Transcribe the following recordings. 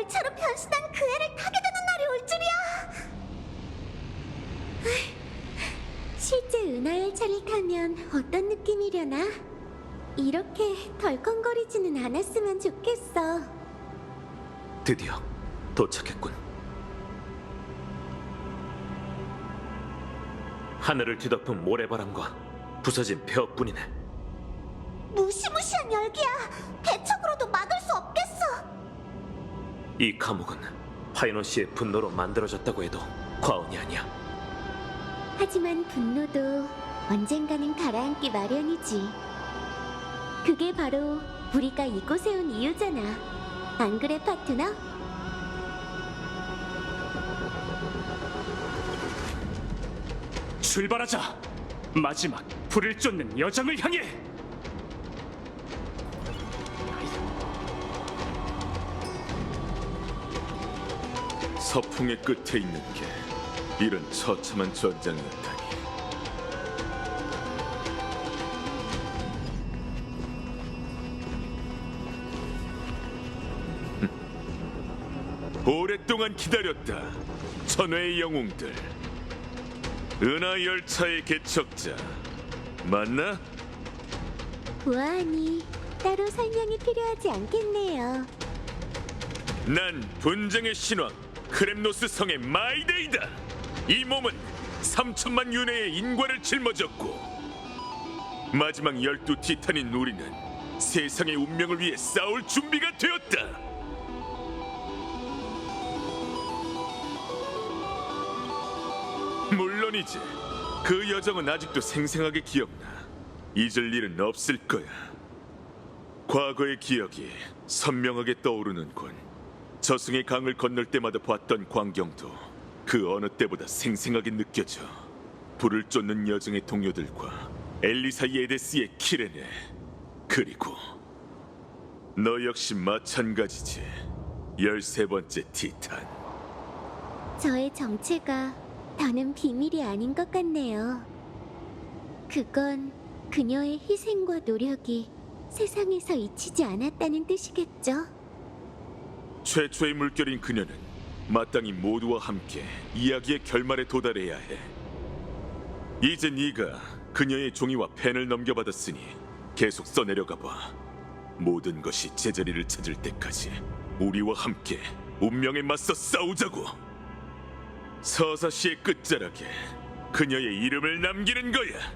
열차로 변신한 그 애를 타게 되는 날이 올 줄이야. 실제 은하 열차를 타면 어떤 느낌이려나? 이렇게 덜컹거리지는 않았으면 좋겠어. 드디어 도착했군. 하늘을 뒤덮은 모래바람과 부서진 폐허뿐이네. 무시무시한 열기야. 대책으로도 막을 수 없겠어. 이 감옥은 파이논 씨의 분노로 만들어졌다고 해도 과언이 아니야. 하지만 분노도 언젠가는 가라앉기 마련이지. 그게 바로 우리가 이곳에 온 이유잖아. 안 그래, 파트너? 출발하자! 마지막 불을 쫓는 여정을 향해! 서풍의 끝에 있는 게 이런 처참한 전장이었다니. 오랫동안 기다렸다. 천회의 영웅들. 은하 열차의 개척자 맞나? 보아하니 따로 설명이 필요하지 않겠네요. 난 분쟁의 신왕 크렘노스 성의 마이데이다. 이 몸은 3천만 윤회의 인과를 짊어졌고 마지막 12티탄인 우리는 세상의 운명을 위해 싸울 준비가 되었다. 물론이지. 그 여정은 아직도 생생하게 기억나. 잊을 일은 없을 거야. 과거의 기억이 선명하게 떠오르는군. 저승의 강을 건널 때마다 봤던 광경도 그 어느 때보다 생생하게 느껴져. 불을 쫓는 여정의 동료들과 엘리사 예데스의 키레네, 그리고 너 역시 마찬가지지. 13번째 티탄. 저의 정체가 더는 비밀이 아닌 것 같네요. 그건 그녀의 희생과 노력이 세상에서 잊히지 않았다는 뜻이겠죠? 최초의 물결인 그녀는 마땅히 모두와 함께 이야기의 결말에 도달해야 해. 이제 네가 그녀의 종이와 펜을 넘겨받았으니 계속 써내려가 봐. 모든 것이 제자리를 찾을 때까지 우리와 함께 운명에 맞서 싸우자고. 서사시의 끝자락에 그녀의 이름을 남기는 거야.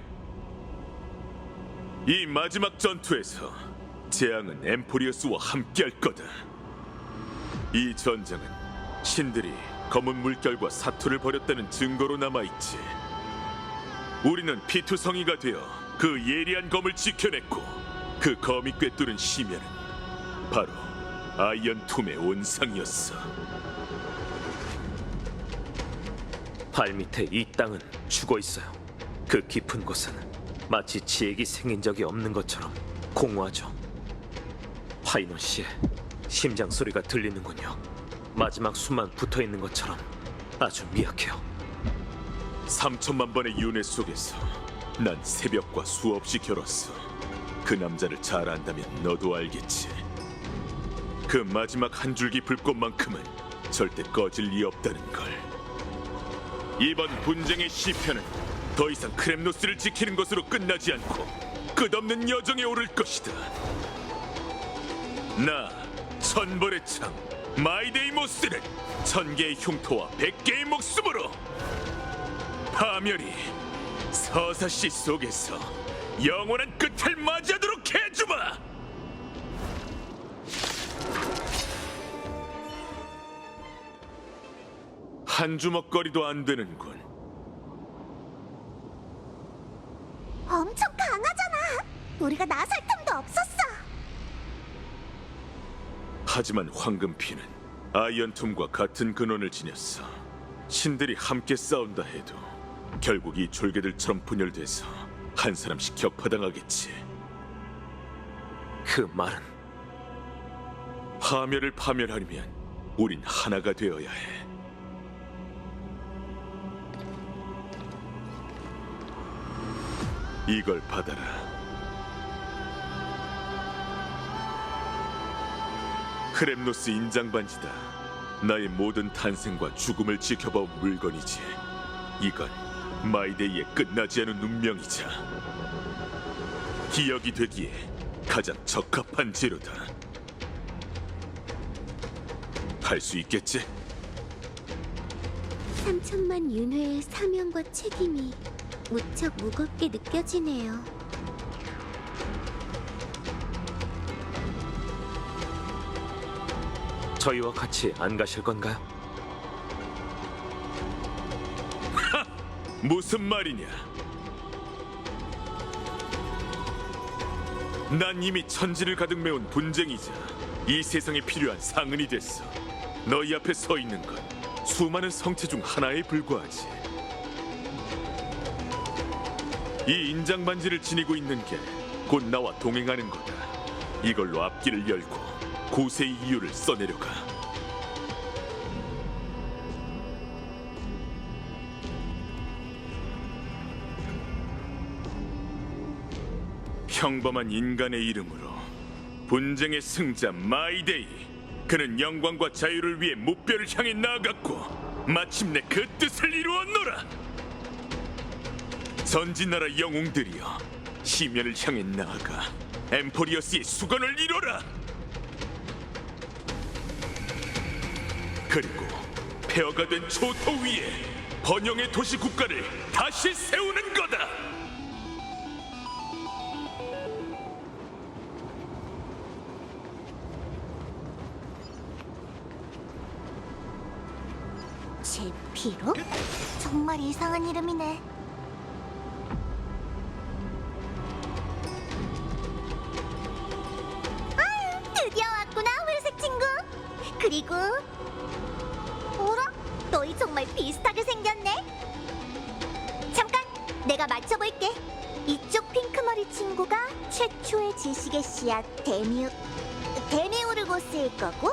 이 마지막 전투에서 재앙은 엠포리어스와 함께할 거다. 이 전장은 신들이 검은 물결과 사투를 벌였다는 증거로 남아있지. 우리는 피투성이가 되어 그 예리한 검을 지켜냈고 그 검이 꿰뚫은 심연은 바로 아이언 툼의 온상이었어. 발밑에 이 땅은 죽어 있어요. 그 깊은 곳은 마치 지액이 생긴 적이 없는 것처럼 공허하죠. 파이논 씨의 심장 소리가 들리는군요. 마지막 숨만 붙어 있는 것처럼 아주 미약해요. 3천만 번의 윤회 속에서 난 새벽과 수없이 겨뤘어. 그 남자를 잘 안다면 너도 알겠지. 그 마지막 한 줄기 불꽃만큼은 절대 꺼질 리 없다는 걸. 이번 분쟁의 시편은 더 이상 크렘노스를 지키는 것으로 끝나지 않고 끝없는 여정에 오를 것이다. 나 천벌의 창 마이데이모스는 1000개의 흉터와 100개의 목숨으로 파멸이 서사시 속에서 영원한 끝을 맞이하도록 해주마! 한 주먹거리도 안 되는군. 엄청 강하잖아. 우리가 나설 틈도 없었어. 하지만 황금피는 아이언툼과 같은 근원을 지녔어. 신들이 함께 싸운다 해도 결국 이 졸개들처럼 분열돼서 한 사람씩 격파당하겠지. 그 말은 파멸을 파멸하려면 우린 하나가 되어야 해. 이걸 받아라. 크렘노스 인장 반지다. 나의 모든 탄생과 죽음을 지켜본 물건이지. 이건 마이데이의 끝나지 않은 운명이자 기억이 되기에 가장 적합한 재료다. 할 수 있겠지? 3천만 윤회의 사명과 책임이 무척 무겁게 느껴지네요. 저희와 같이 안 가실 건가요? 무슨 말이냐? 난 이미 천지를 가득 메운 분쟁이자 이 세상에 필요한 상흔이 됐어. 너희 앞에 서 있는 건 수많은 성체 중 하나에 불과하지. 이 인장 반지를 지니고 있는 게 곧 나와 동행하는 거다. 이걸로 앞길을 열고 고세의 이유를 써내려가. 평범한 인간의 이름으로 분쟁의 승자 마이데이, 그는 영광과 자유를 위해 목표를 향해 나아갔고 마침내 그 뜻을 이루었노라. 전진나라 영웅들이여, 시면을 향해 나아가 엠포리어스의 수건을 이뤄라. 그리고 폐허가 된 초토 위에 번영의 도시 국가를 다시 세우는 거다. 제피로? 정말 이상한 이름이네. 드디어 왔구나, 회색 친구. 그리고 어라? 너희 정말 비슷하게 생겼네. 잠깐, 내가 맞춰볼게. 이쪽 핑크머리 친구가 최초의 지식의 씨앗 데미오르고스일 거고,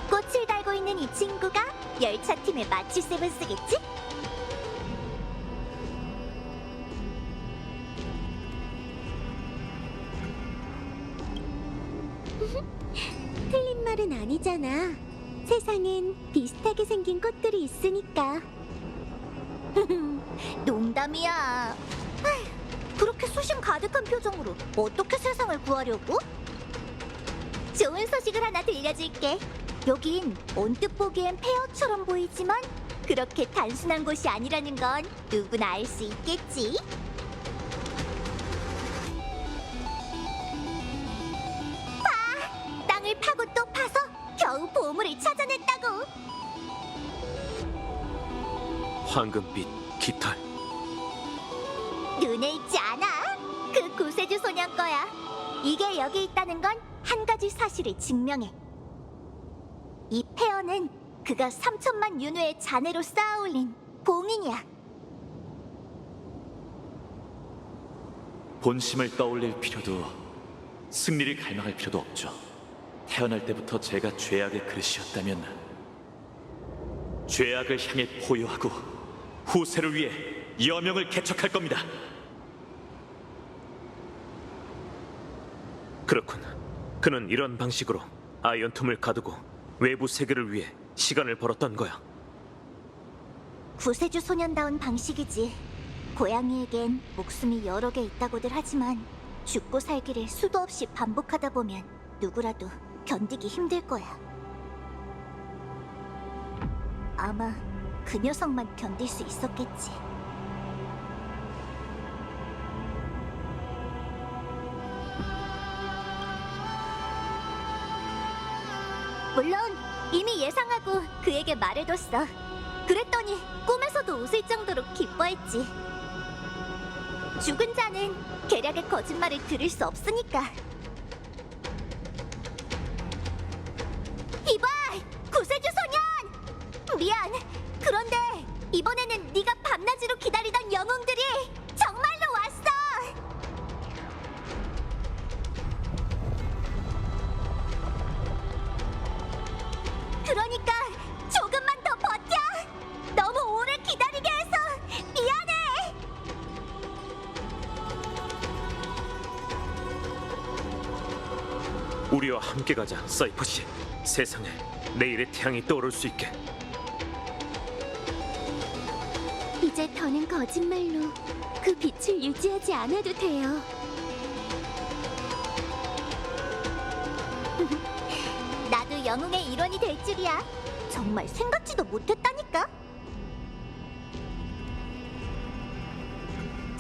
꽃을 달고 있는 이 친구가 열차팀의 마취셉을 쓰겠지? 틀린 말은 아니잖아. 세상엔 비슷하게 생긴 꽃들이 있으니까. 농담이야. 아휴, 그렇게 수심 가득한 표정으로 어떻게 세상을 구하려고? 좋은 소식을 하나 들려줄게. 여긴 언뜻 보기엔 폐허처럼 보이지만 그렇게 단순한 곳이 아니라는 건 누구나 알 수 있겠지? 봐! 땅을 파고 또 파서 겨우 보물을 찾아냈다고! 황금빛 깃털. 눈에 익지 않아? 그 구세주 소년 거야. 이게 여기 있다는 건 한 가지 사실을 증명해. 이 폐허는 그가 3천만 윤회의 잔해로 쌓아올린 봉인이야. 본심을 떠올릴 필요도 승리를 갈망할 필요도 없죠. 태어날 때부터 제가 죄악의 그릇이었다면 죄악을 향해 포효하고 후세를 위해 여명을 개척할 겁니다. 그렇군. 그는 이런 방식으로 아이언 틈을 가두고 외부 세계를 위해 시간을 벌었던 거야. 구세주 소년다운 방식이지. 고양이에겐 목숨이 여러 개 있다고들 하지만 죽고 살기를 수도 없이 반복하다 보면 누구라도 견디기 힘들 거야. 아마 그 녀석만 견딜 수 있었겠지. 물론 이미 예상하고 그에게 말해뒀어. 그랬더니 꿈에서도 웃을 정도로 기뻐했지. 죽은 자는 계략의 거짓말을 들을 수 없으니까. 이봐! 구세주 소년! 미안. 그런데 이번에는 네가 밤낮으로 기다리던 영웅들이 정말로 왔어! 그러니까 조금만 더 버텨! 너무 오래 기다리게 해서 미안해! 우리와 함께 가자, 사이퍼 씨. 세상에 내일의 태양이 떠오를 수 있게. 이제 더는 거짓말로 그 빛을 유지하지 않아도 돼요. 나도 영웅의 일원이 될 줄이야. 정말 생각지도 못했다니까.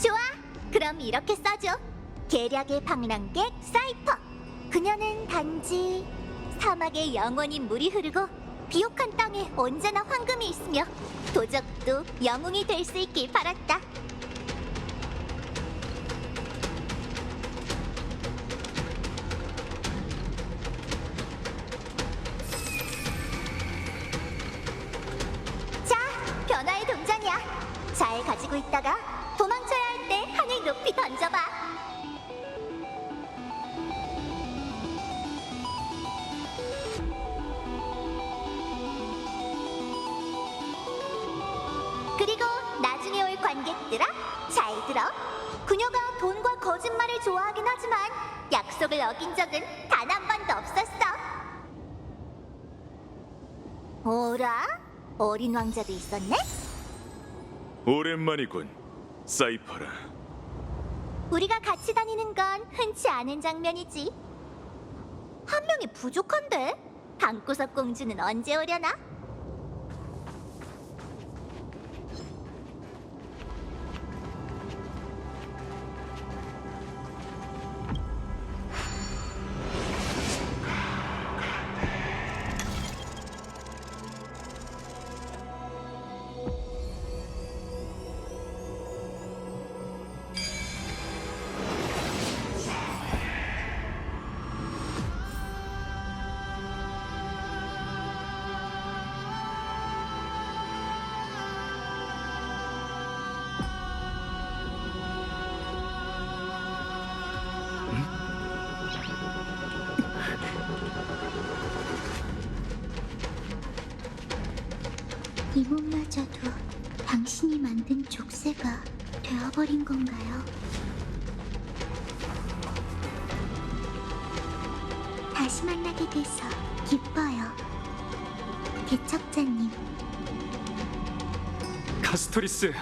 좋아, 그럼 이렇게 써줘. 계략의 방랑객 사이퍼. 그녀는 단지 사막에 영원히 물이 흐르고 비옥한 땅에 언제나 황금이 있으며 도적도 영웅이 될 수 있길 바랐다. 자, 변화의 동전이야. 잘 가지고 있다가 도망쳐야 할 때 하늘 높이 던져봐. 그리고 나중에 올 관객들아, 잘 들어. 그녀가 돈과 거짓말을 좋아하긴 하지만 약속을 어긴 적은 단 한 번도 없었어. 어라? 어린 왕자도 있었네? 오랜만이군, 사이퍼라. 우리가 같이 다니는 건 흔치 않은 장면이지. 한 명이 부족한데? 방구석 공주는 언제 오려나? 이 몸마저도 당신이 만든 족쇄가 되어버린 건가요? 다시 만나게 돼서 기뻐요, 개척자님. 카스토리스,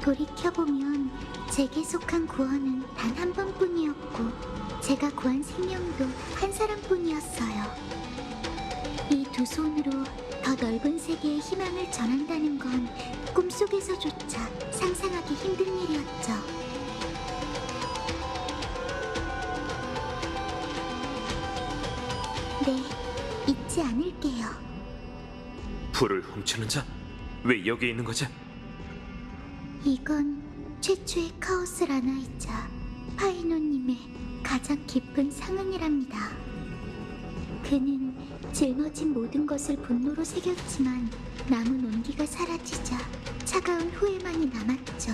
돌이켜보면 제게 속한 구원은 단 한 번뿐이었고 제가 구한 생명도 한 사람뿐이었어요. 이 두 손으로 더 넓은 세계에 희망을 전한다는 건 꿈속에서조차 상상하기 힘든 일이었죠. 네, 잊지 않을게요. 불을 훔치는 자? 왜 여기 있는 거지? 이건 최초의 카오스 라나이자 파이노님의 가장 깊은 상흔이랍니다. 그는 짊어진 모든 것을 분노로 새겼지만 남은 온기가 사라지자 차가운 후회만이 남았죠.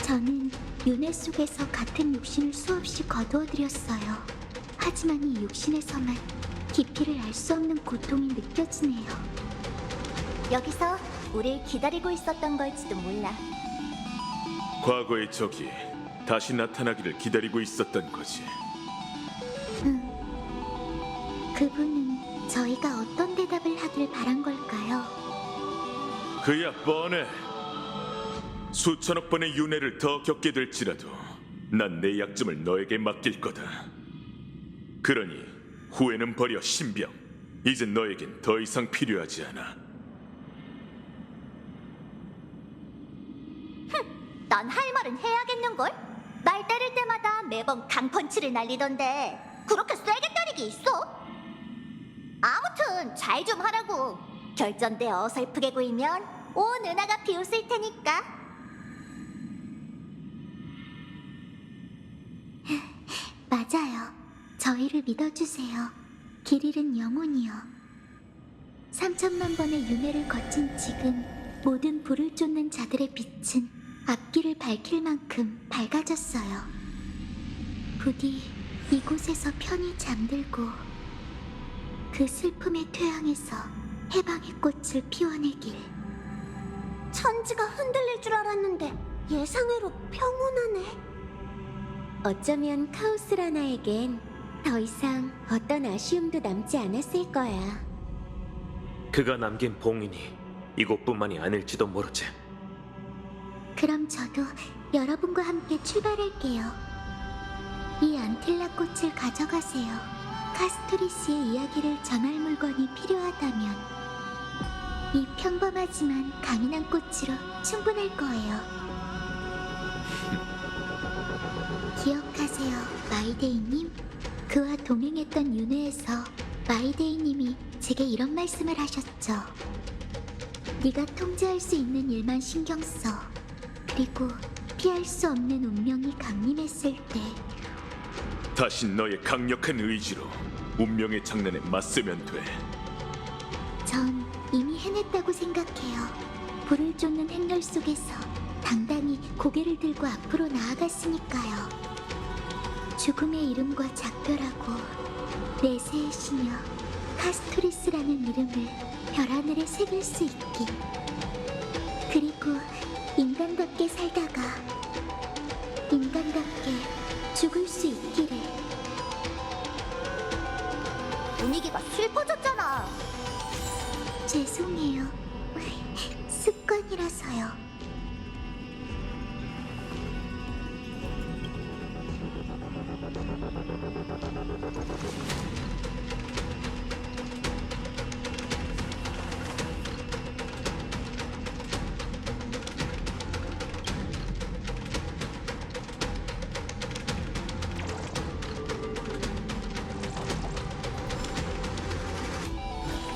저는 윤회 속에서 같은 육신을 수없이 거두어들였어요. 하지만 이 육신에서만 깊이를 알 수 없는 고통이 느껴지네요. 여기서 우릴 기다리고 있었던 걸지도 몰라. 과거의 적이 다시 나타나기를 기다리고 있었던 거지. 그분은 저희가 어떤 대답을 하길 바란 걸까요? 그야 뻔해. 수천억 번의 윤회를 더 겪게 될지라도 난 내 약점을 너에게 맡길 거다. 그러니 후회는 버려, 신병. 이제 너에겐 더 이상 필요하지 않아. 난 할 말은 해야겠는걸? 날 때릴 때마다 매번 강펀치를 날리던데 그렇게 세게 때리기 있어? 아무튼 잘 좀 하라고. 결전대 어설프게 구이면 온 은하가 비웃을 테니까. 맞아요. 저희를 믿어주세요. 길 잃은 영혼이요. 3천만 번의 윤회를 거친 지금 모든 불을 쫓는 자들의 빛은 앞길을 밝힐 만큼 밝아졌어요. 부디 이곳에서 편히 잠들고 그 슬픔의 퇴양에서 해방의 꽃을 피워내길. 천지가 흔들릴 줄 알았는데 예상외로 평온하네. 어쩌면 카오스 라나에겐 더 이상 어떤 아쉬움도 남지 않았을 거야. 그가 남긴 봉인이 이곳뿐만이 아닐지도 모르지. 그럼 저도 여러분과 함께 출발할게요. 이 안틸라 꽃을 가져가세요. 카스토리스의 이야기를 전할 물건이 필요하다면 이 평범하지만 강인한 꽃으로 충분할 거예요. 기억하세요, 마이데이님. 그와 동행했던 윤회에서 마이데이님이 제게 이런 말씀을 하셨죠. 네가 통제할 수 있는 일만 신경 써. 그리고 피할 수 없는 운명이 강림했을 때 다시 너의 강력한 의지로 운명의 장난에 맞서면 돼. 전 이미 해냈다고 생각해요. 불을 쫓는 행렬 속에서 당당히 고개를 들고 앞으로 나아갔으니까요. 죽음의 이름과 작별하고 내세의 시녀 카스토리스라는 이름을 별하늘에 새길 수 있기. 그리고 인간답게 살다가 인간답게 죽을 수 있기를. 분위기가 슬퍼졌잖아. 죄송해요. 습관이라서요.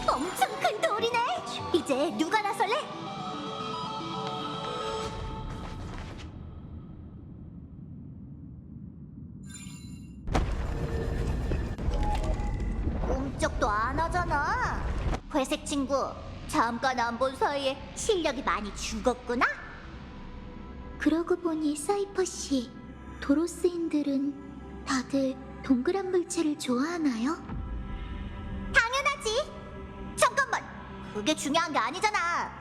엄청 큰 돌이네. 이제 누가 나설래? 꼼짝도 안 하잖아. 회색 친구, 잠깐 안 본 사이에 실력이 많이 죽었구나. 그러고 보니 사이퍼 씨, 도로스인들은 다들 동그란 물체를 좋아하나요? 당연하지. 잠깐만, 그게 중요한 게 아니잖아.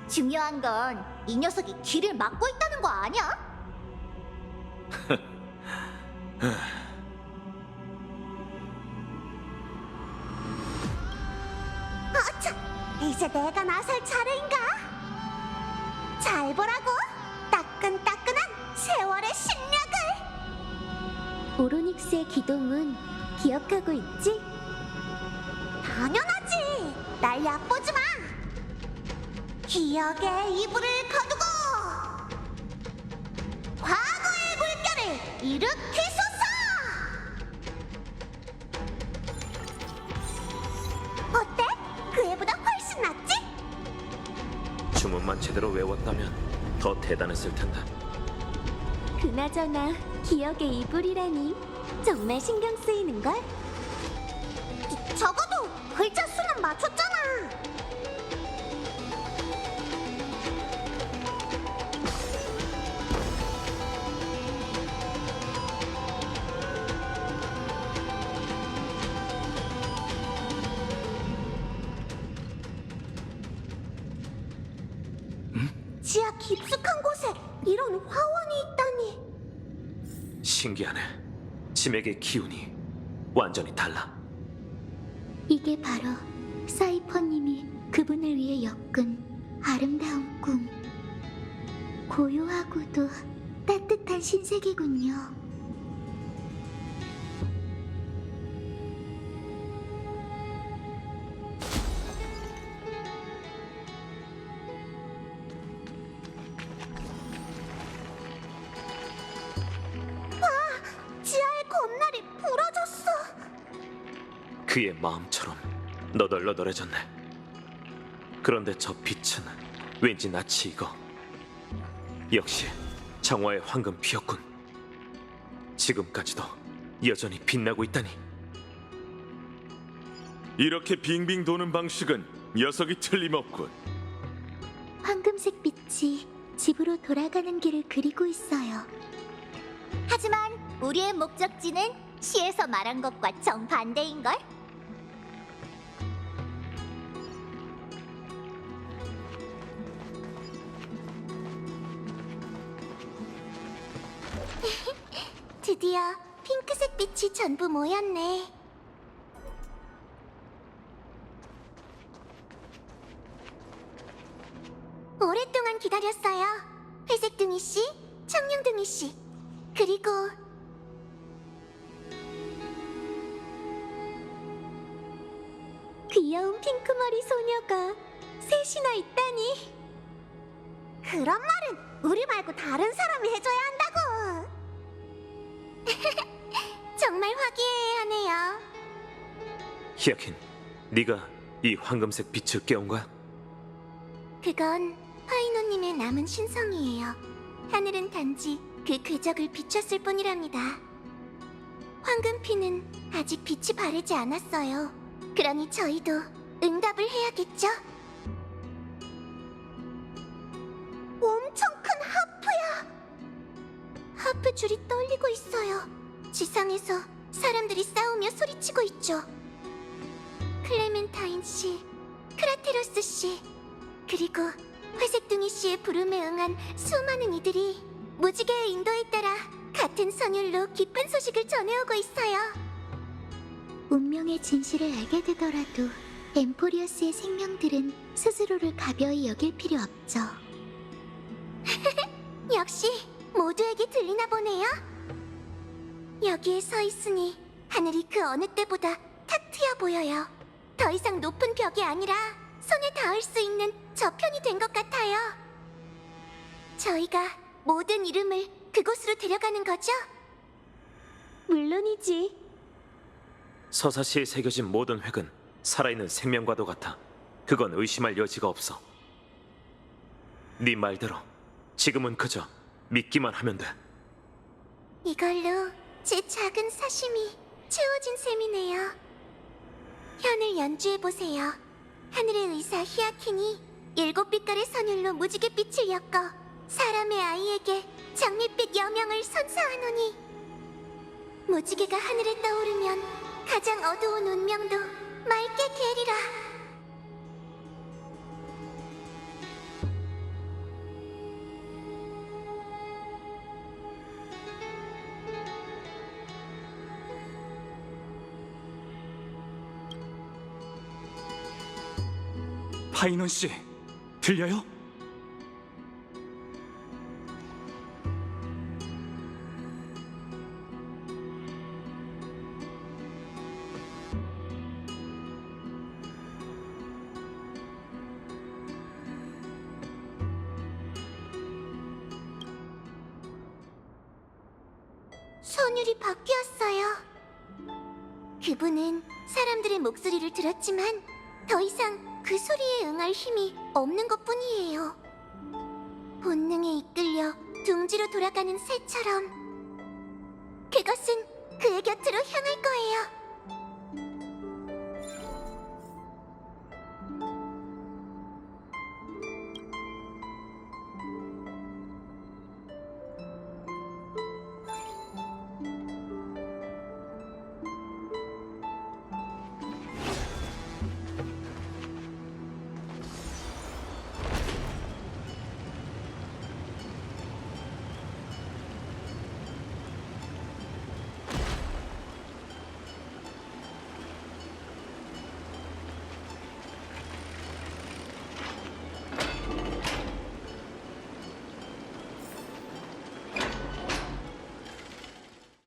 중요한 건 이 녀석이 길을 막고 있다는 거 아니야? 아차, 이제 내가 나설 차례인가? 잘 보라고, 따끈따끈한 세월의 심력을. 오로닉스의 기동은 기억하고 있지? 당연하지. 날 얕보지 마. 기억의 이불을 거두고 과거의 물결을 일으키소서. 어때? 그 애보다 훨씬 낫지? 주문만 제대로 외웠다면 더 대단했을 텐데. 그나저나 기억의 이불이라니 정말 신경 쓰이는걸? 적어도 글자 수는 맞췄잖아. 지하 깊숙한 곳에 이런 화원이 있다니. 신기하네. 짐에게 기운이 완전히 달라. 이게 바로 사이퍼님이 그분을 위해 엮은 아름다운 꿈. 고요하고도 따뜻한 신세계군요. 지하의 건날이 부러졌어. 그의 마음처럼 너덜너덜해졌네. 그런데 저 빛은 왠지 낯이 익어. 역시 정화의 황금 피었군. 지금까지도 여전히 빛나고 있다니. 이렇게 빙빙 도는 방식은 녀석이 틀림없군. 황금색 빛이 집으로 돌아가는 길을 그리고 있어요. 하지만 우리의 목적지는 시에서 말한 것과 정반대인걸? 드디어 핑크색 빛이 전부 모였네. 오랫동안 기다렸어요. 회색둥이 씨, 청룡둥이 씨, 그리고 귀여운 핑크머리 소녀가 셋이나 있다니. 그런 말은 우리 말고 다른 사람이 해줘야 한다고. 정말 화기애애하네요. 히아킨, 네가 이 황금색 빛을 깨운 거야? 그건 파이노님의 남은 신성이에요. 하늘은 단지 그 궤적을 비췄을 뿐이랍니다. 황금피는 아직 빛이 바르지 않았어요. 그러니 저희도 응답을 해야겠죠? 엄청 큰 하프야! 하프 줄이 떨리고 있어요. 지상에서 사람들이 싸우며 소리치고 있죠. 클레멘타인 씨, 크라테로스 씨, 그리고 회색둥이 씨의 부름에 응한 수많은 이들이 무지개의 인도에 따라 같은 선율로 기쁜 소식을 전해오고 있어요. 운명의 진실을 알게 되더라도 엠포리어스의 생명들은 스스로를 가벼이 여길 필요 없죠. 역시 모두에게 들리나 보네요. 여기에 서 있으니 하늘이 그 어느 때보다 탁 트여 보여요. 더 이상 높은 벽이 아니라 손에 닿을 수 있는 저편이 된 것 같아요. 저희가 모든 이름을 그곳으로 데려가는 거죠? 물론이지. 서사시에 새겨진 모든 획은 살아있는 생명과도 같아. 그건 의심할 여지가 없어. 네 말대로 지금은 그저 믿기만 하면 돼. 이걸로 제 작은 사심이 채워진 셈이네요. 현을 연주해보세요. 하늘의 의사 히아킨이 7빛깔의 선율로 무지갯빛을 엮어 사람의 아이에게 장밋빛 여명을 선사하노니, 무지개가 하늘에 떠오르면 가장 어두운 운명도 맑게 개리라. 파이논 씨, 들려요? 선율이 바뀌었어요. 그분은 사람들의 목소리를 들었지만 더 이상 그 소리에 응할 힘이 없는 것뿐이에요. 본능에 이끌려 둥지로 돌아가는 새처럼 그것은 그의 곁으로 향할 거예요.